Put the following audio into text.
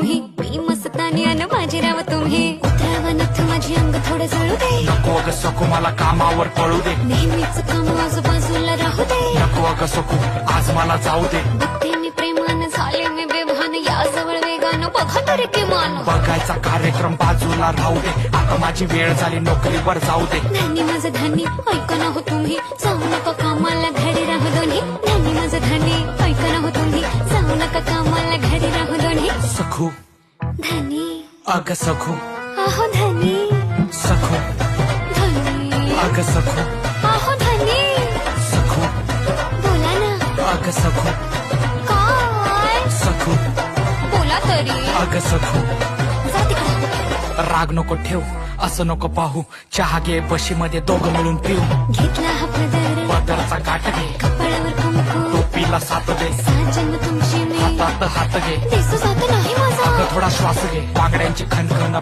तुम्ही, मी मस्तानी अन बाजीराव तुम्ही. उतरावा नथ माझी अंग थोडं जळू दे. नको अगं सखू मला कामावर पळू दे. नेहमीच काम आजूबाजूला राहू दे. नको अगं सखू आज मला जाऊ दे. बघते मी प्रेमान झाले मी बेभान, या जवळ वेगानं बघा तरी किमान. बघायचा कार्यक्रम बाजूला राहू दे. आता माझी वेळ झाली नोकरीवर जाऊ दे. धान्य माझं धान्य ऐका ना हो तुम्ही, जाऊ नका कामाला घडी राहू दोन्ही. धान्य माझं धान्य ऐका ना हो तुम्ही, जाऊ नका कामाला घडी राहू दोन्ही. सखू धान्य अगं सखू आहो धान्य सखू धान्य अगं सखू आहो धान्य. सखू बोला ना अगं सखू काय, सखू बोला तरी. अगं सखू जा तिकडं. राग नको ठेव असं नको पाहू. चहा घे बशीमध्ये दोघं मिळून पिऊ. घेतला हा पदर पदरचा गाठ घे. कपाळावर कुंकू, टोपीला साथ दे. साजन तुमची मी. हातात हात घे. दिसू जात नाही माझा. अगं थोडा श्वास घे. बांगड्यांची खणखण